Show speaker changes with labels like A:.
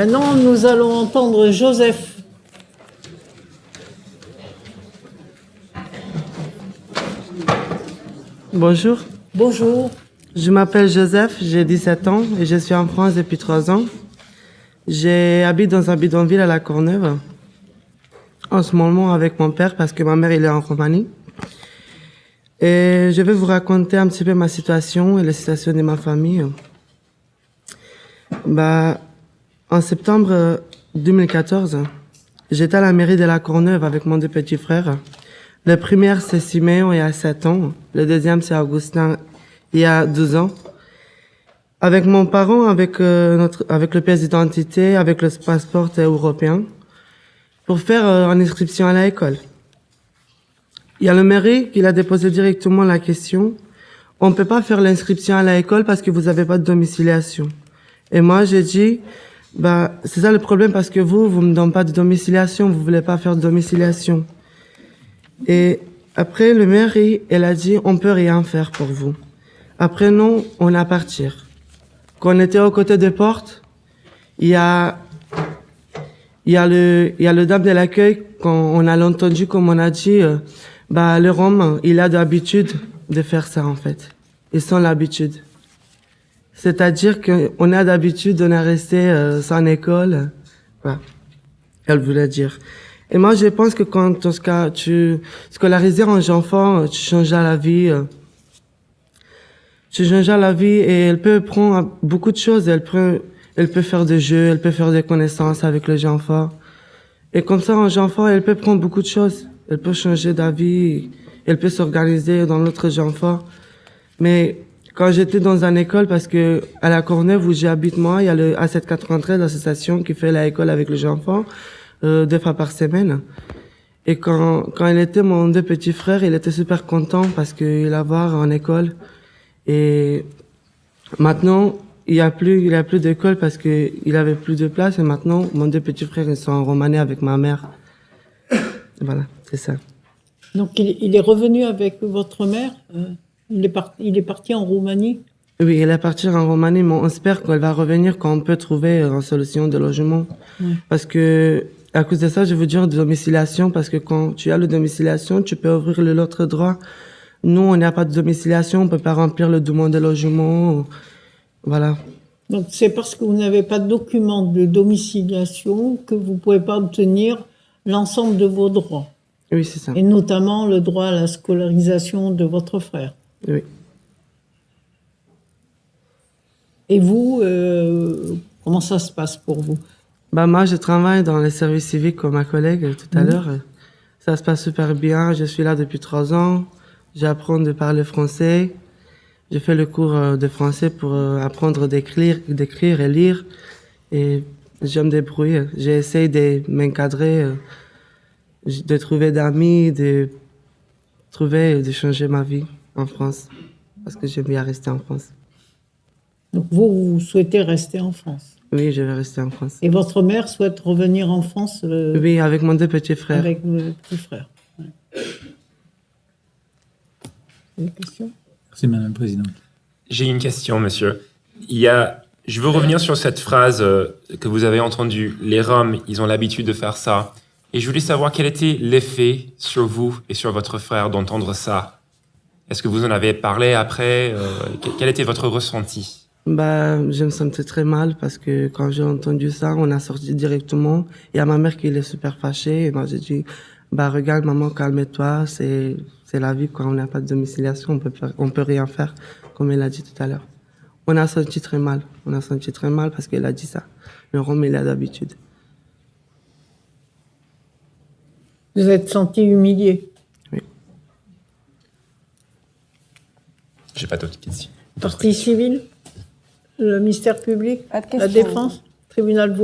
A: Maintenant, nous allons entendre Joseph.
B: Bonjour,
A: Bonjour.
B: je m'appelle Joseph, j'ai 17 ans et je suis en France depuis 3 ans. J'habite dans un bidonville à La Courneuve, en ce moment avec mon père parce que ma mère elle est en Roumanie. Et je vais vous raconter un petit peu ma situation et la situation de ma famille. En septembre 2014, j'étais à la mairie de La Courneuve avec mon deux petits frères. Le premier, c'est Siméon, il a 7 ans. Le deuxième, c'est Augustin, il a 12 ans. Avec mon parent, avec le pièce d'identité, avec le passeport européen, pour faire une inscription à l'école. Il y a le mairie qui a déposé directement la question. On ne peut pas faire l'inscription à l'école parce que vous n'avez pas de domiciliation. Et moi, j'ai dit, c'est ça le problème parce que vous me donnez pas de domiciliation, vous voulez pas faire de domiciliation. Et après, le maire, elle a dit, on peut rien faire pour vous. Après, non, on a partir. Quand on était aux côtés des portes, il y a le dame de l'accueil, quand on a entendu, comme on a dit, le Rome, il a l'habitude de faire ça, en fait. Ils sont l'habitude. C'est-à-dire qu'on a d'habitude, on est resté sans école. Voilà. Elle voulait dire. Et moi, je pense que quand tu scolarises un enfant, tu changes la vie. Tu changes la vie et elle peut prendre beaucoup de choses. Elle peut faire des jeux, elle peut faire des connaissances avec les enfants. Et comme ça, un enfant, elle peut prendre beaucoup de choses. Elle peut changer d'avis, elle peut s'organiser dans l'autre enfant. Mais quand j'étais dans une école, parce que à La Courneuve où j'habite moi, il y a le A793, l'association qui fait l'école avec les enfants. 2 fois par semaine. Et quand il était mon deux petits frères, il était super content parce qu'il a voir en école. Et maintenant, il y a plus d'école parce que il avait plus de place. Et maintenant, mon deux petits frères, ils sont en Roumanie avec ma mère. Voilà, c'est ça.
A: Donc, il est revenu avec votre mère. Il est parti en Roumanie.
B: Oui, elle est partie en Roumanie, mais on espère qu'elle va revenir quand on peut trouver une solution de logement. Oui. Parce que, à cause de ça, je veux dire de domiciliation, parce que quand tu as le domiciliation, tu peux ouvrir l'autre droit. Nous, on n'a pas de domiciliation, on peut pas remplir le demande de logement. Voilà.
A: Donc, c'est parce que vous n'avez pas de document de domiciliation que vous pouvez pas obtenir l'ensemble de vos droits.
B: Oui, c'est ça.
A: Et notamment le droit à la scolarisation de votre frère.
B: Oui.
A: Et vous, comment ça se passe pour vous?
B: Moi, je travaille dans les services civiques comme ma collègue tout à l'heure. Ça se passe super bien. Je suis là depuis 3 ans. J'apprends de parler français. Je fais le cours de français pour apprendre d'écrire et lire. Et je me débrouille. J'essaie de m'encadrer, de trouver d'amis, de changer ma vie en France. Parce que j'aime bien rester en France.
A: Donc vous souhaitez rester en France?
B: Oui, je vais rester en France.
A: Et votre mère souhaite revenir en France?
B: Oui, avec mon deux petits frères.
A: Avec vos petits frères. Ouais. Une question?
C: Merci, Madame la Présidente.
D: J'ai une question, monsieur. Je veux revenir sur cette phrase que vous avez entendue. Les Roms, ils ont l'habitude de faire ça. Et je voulais savoir quel était l'effet sur vous et sur votre frère d'entendre ça. Est-ce que vous en avez parlé après? Quel était votre ressenti?
B: Je me sentais très mal parce que quand j'ai entendu ça, on a sorti directement. Il y a ma mère qui est super fâchée. Et moi, j'ai dit, regarde, maman, calme-toi. C'est la vie, quoi. On n'a pas de domiciliation. On peut rien faire, comme elle a dit tout à l'heure. On a senti très mal. On a senti très mal parce qu'elle a dit ça. Le Rome, il a d'habitude.
A: Vous êtes senti humilié?
B: Oui.
D: J'ai pas d'autres questions.
A: Partie civile? Le ministère public? La défense? Tribunal de